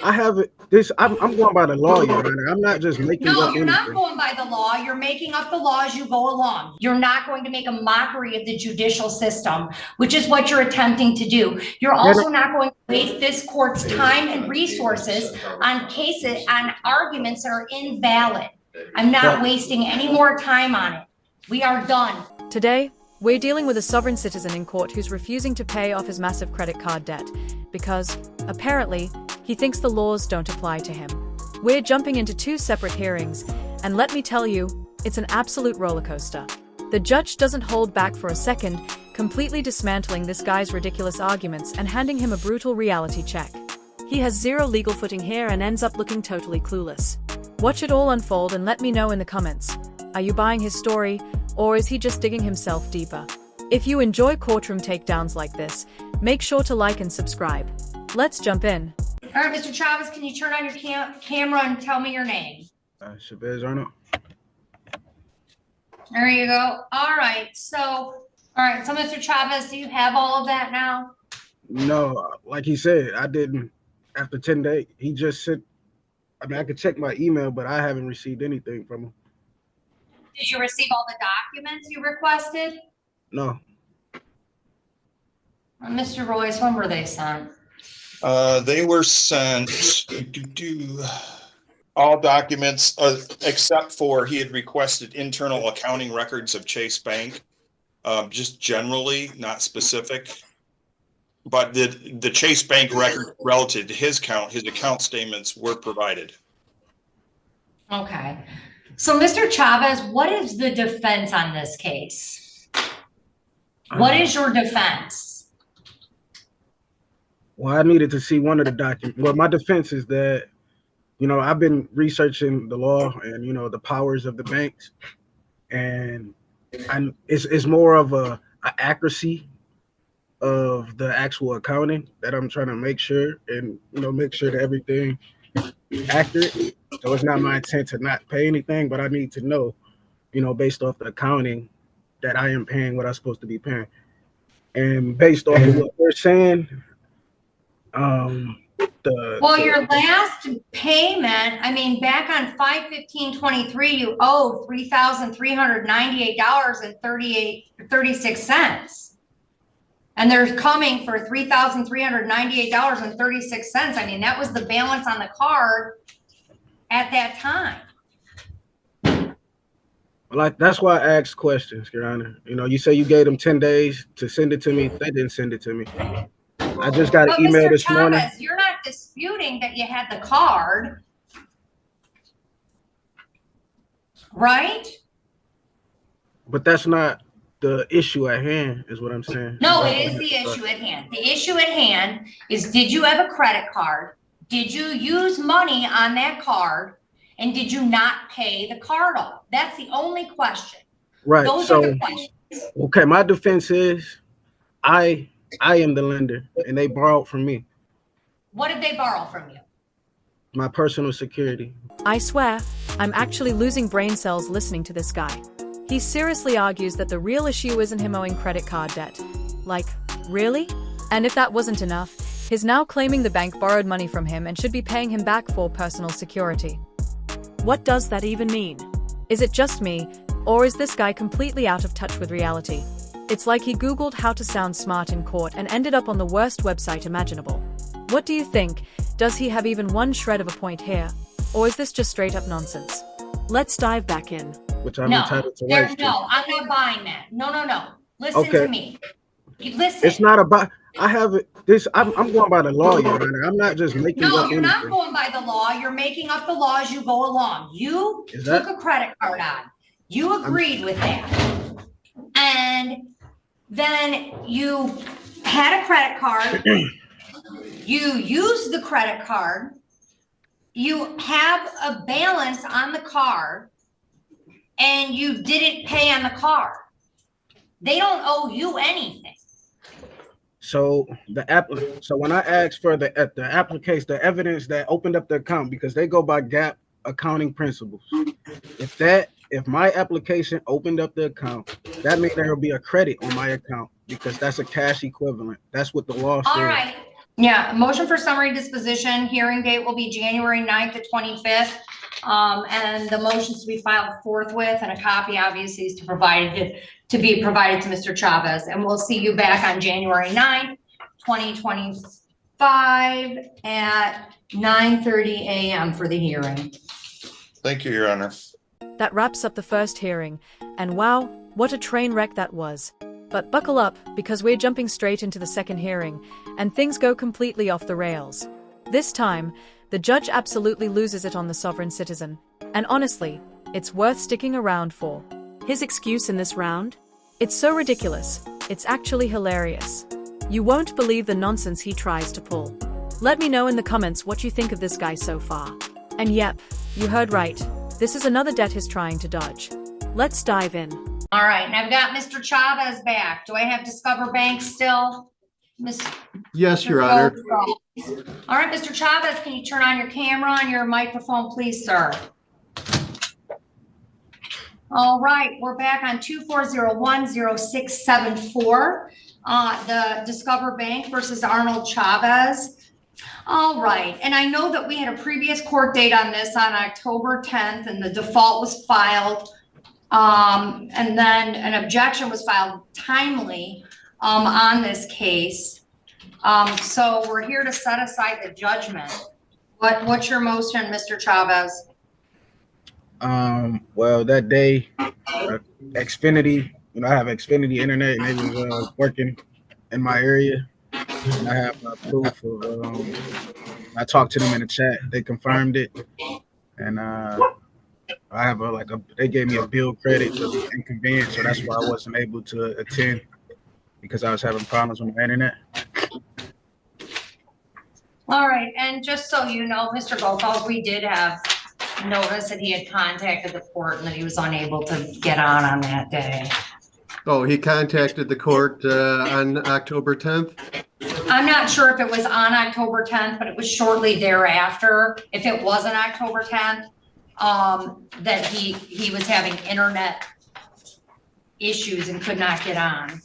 I have it. This I'm going by the law, Your Honor. I'm not just making No, up you're not anything. going by the law. You're making up the law as you go along. You're not going to make a mockery of the judicial system, which is what you're attempting to do. You're Man, also not going to waste this court's time and resources on cases, on arguments that are invalid. I'm not but wasting any more time on it. We are done. Today, we're dealing with a sovereign citizen in court who's refusing to pay off his massive credit card debt because, apparently, he thinks the laws don't apply to him. We're jumping into two separate hearings, and let me tell you, it's an absolute roller coaster. The judge doesn't hold back for a second, completely dismantling this guy's ridiculous arguments and handing him a brutal reality check. He has zero legal footing here and ends up looking totally clueless. Watch it all unfold and let me know in the comments. Are you buying his story, or is he just digging himself deeper? If you enjoy courtroom takedowns like this, make sure to like and subscribe. Let's jump in. All right, Mr. Chavez, can you turn on your camera and tell me your name? Chavez Arnold. There you go. All right, so Mr. Chavez, do you have all of that now? No, like he said, I didn't. After 10 days, he just sent. I mean, I could check my email, but I haven't received anything from him. Did you receive all the documents you requested? No. Mr. Royce, when were they sent? They were sent all documents except for he had requested internal accounting records of Chase Bank, just generally, not specific. But the Chase Bank record relative to his account statements were provided. Okay. So, Mr. Chavez, what is the defense on this case? What is your defense? Well, I needed to see one of the documents. Well, my defense is that, I've been researching the law and, the powers of the banks. And it's more of a accuracy of the actual accounting that I'm trying to make sure and, make sure that everything is accurate. So it's not my intent to not pay anything, but I need to know, based off the accounting that I am paying what I'm supposed to be paying. And based off of what they're saying, your last payment, I mean, back on 5/15/23, you owe $3,398.36. And they're coming for $3,398.36. I mean, that was the balance on the card at that time. Like, that's why I asked questions, Your Honor. You say you gave them 10 days to send it to me. They didn't send it to me. I just got an email this morning. You're not disputing that you had the card, right? But that's not the issue at hand, is what I'm saying. No, it is the issue at hand. The issue at hand is, did you have a credit card? Did you use money on that card? And did you not pay the card off? That's the only question. Right. Those are the questions. Okay, my defense is I am the lender and they borrowed from me. What did they borrow from you? My personal security. I swear, I'm actually losing brain cells listening to this guy. He seriously argues that the real issue isn't him owing credit card debt. Like, really? And if that wasn't enough, he's now claiming the bank borrowed money from him and should be paying him back for personal security. What does that even mean? Is it just me, or is this guy completely out of touch with reality? It's like he Googled how to sound smart in court and ended up on the worst website imaginable. What do you think? Does he have even one shred of a point here? Or is this just straight up nonsense? Let's dive back in. Which I'm entitled to. No, I'm not buying that. No. Listen to me. Listen. It's not about. I have it. I'm going by the law, Your Honor. I'm not just making up anything. No, you're not going by the law. You're making up the law as you go along. You took a credit card on. You agreed with that. And then you had a credit card. You used the credit card. You have a balance on the card. And you didn't pay on the card. They don't owe you anything. So when I asked for the application, the evidence that opened up the account, because they go by GAAP accounting principles. If my application opened up the account, that means there will be a credit on my account because that's a cash equivalent. That's what the law says. All right. Yeah, motion for summary disposition, hearing date will be January 9th to 25th. And the motions to be filed forthwith, and a copy obviously is to be provided to Mr. Chavez. And we'll see you back on January 9th, 2025 at 9:30 a.m. for the hearing. Thank you, Your Honor. That wraps up the first hearing, and wow, what a train wreck that was. But buckle up, because we're jumping straight into the second hearing, and things go completely off the rails. This time, the judge absolutely loses it on the sovereign citizen, and honestly, it's worth sticking around for. His excuse in this round? It's so ridiculous, it's actually hilarious. You won't believe the nonsense he tries to pull. Let me know in the comments what you think of this guy so far. And yep, you heard right, this is another debt he's trying to dodge. Let's dive in. All right, and I've got Mr. Chavez back. Do I have Discover Bank still? Yes, Your Honor. All right, Mr. Chavez, can you turn on your camera and your microphone, please, sir? All right, we're back on 24010674, the Discover Bank versus Arnold Chavez. All right, and I know that we had a previous court date on this on October 10th, and the default was filed. And then an objection was filed timely on this case. So we're here to set aside the judgment. What's your motion, Mr. Chavez? Well, that day, Xfinity, I have Xfinity internet, and they was working in my area. And I have proof of. I talked to them in the chat. They confirmed it, and I have they gave me a bill credit for the inconvenience, so that's why I wasn't able to attend, because I was having problems with my internet. All right, and just so you know, Mr. Gopal, we did have notice that he had contacted the court and that he was unable to get on that day. Oh, he contacted the court on October 10th? I'm not sure if it was on October 10th, but it was shortly thereafter. If it wasn't October 10th, that he was having internet issues and could not get on.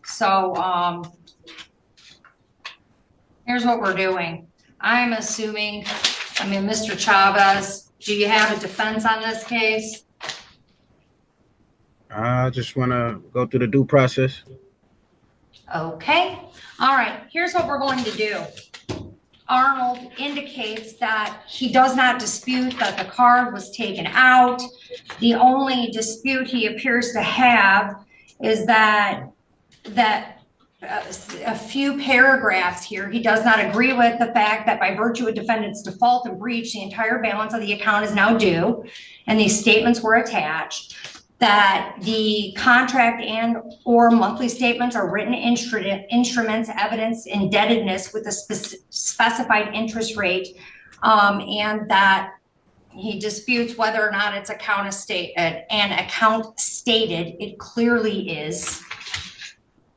So here's what we're doing. I'm assuming, Mr. Chavez, do you have a defense on this case? I just want to go through the due process. Okay. All right. Here's what we're going to do. Arnold indicates that he does not dispute that the card was taken out. The only dispute he appears to have is that a few paragraphs here, he does not agree with the fact that by virtue of defendant's default and breach, the entire balance of the account is now due, and these statements were attached, that the contract and or monthly statements are written instruments, evidence indebtedness with a specified interest rate, and that he disputes whether or not it's an account stated. It clearly is.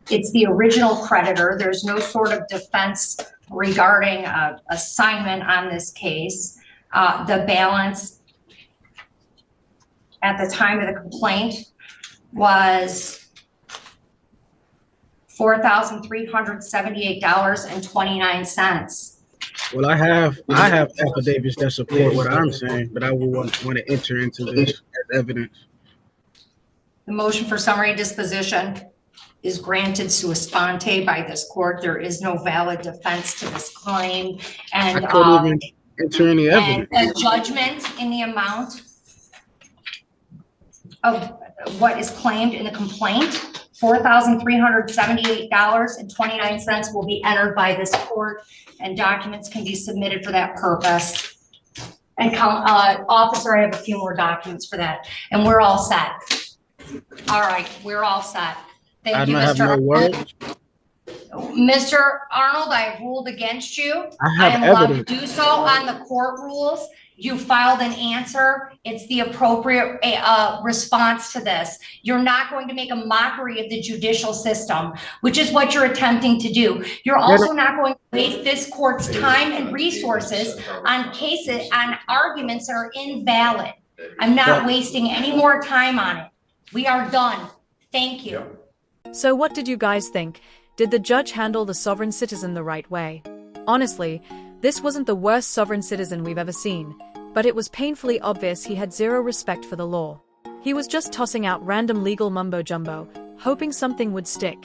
It's the original creditor. There's no sort of defense regarding assignment on this case. The balance at the time of the complaint was $4,378.29. Well, I have affidavits that support what I'm saying, but I will want to enter into this as evidence. The motion for summary disposition is granted sua sponte by this court. There is no valid defense to this claim, and I couldn't even enter any evidence. And a judgment in the amount of what is claimed in the complaint, $4,378.29, will be entered by this court, and documents can be submitted for that purpose. And officer, I have a few more documents for that, and we're all set. All right, we're all set. Thank you, Mr. Arnold. Mr. Arnold, I have ruled against you. I am allowed to do so on the court rules. You filed an answer. It's the appropriate response to this. You're not going to make a mockery of the judicial system, which is what you're attempting to do. You're also not going to waste this court's time and resources on cases, on arguments that are invalid. I'm not wasting any more time on it. We are done. Thank you. So what did you guys think? Did the judge handle the sovereign citizen the right way? Honestly, this wasn't the worst sovereign citizen we've ever seen, but it was painfully obvious he had zero respect for the law. He was just tossing out random legal mumbo-jumbo, hoping something would stick.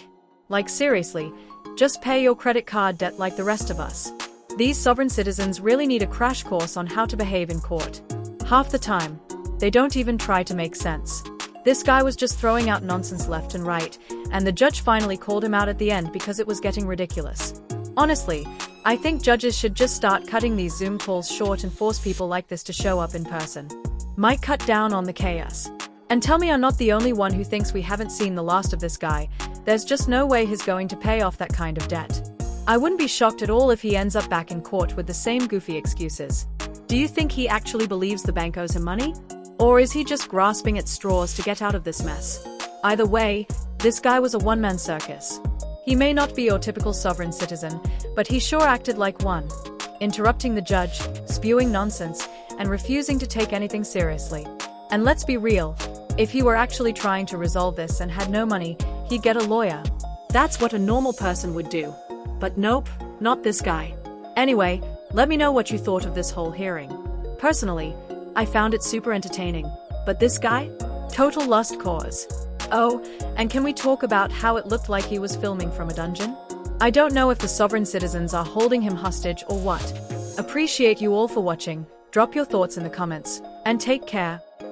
Like seriously, just pay your credit card debt like the rest of us. These sovereign citizens really need a crash course on how to behave in court. Half the time, they don't even try to make sense. This guy was just throwing out nonsense left and right, and the judge finally called him out at the end because it was getting ridiculous. Honestly, I think judges should just start cutting these Zoom calls short and force people like this to show up in person. Might cut down on the chaos. And tell me I'm not the only one who thinks we haven't seen the last of this guy. There's just no way he's going to pay off that kind of debt. I wouldn't be shocked at all if he ends up back in court with the same goofy excuses. Do you think he actually believes the bank owes him money? Or is he just grasping at straws to get out of this mess? Either way, this guy was a one-man circus. He may not be your typical sovereign citizen, but he sure acted like one. Interrupting the judge, spewing nonsense, and refusing to take anything seriously. And let's be real, if he were actually trying to resolve this and had no money, he'd get a lawyer. That's what a normal person would do. But nope, not this guy. Anyway, let me know what you thought of this whole hearing. Personally, I found it super entertaining. But this guy? Total lost cause. Oh, and can we talk about how it looked like he was filming from a dungeon? I don't know if the sovereign citizens are holding him hostage or what. Appreciate you all for watching. Drop your thoughts in the comments, and take care.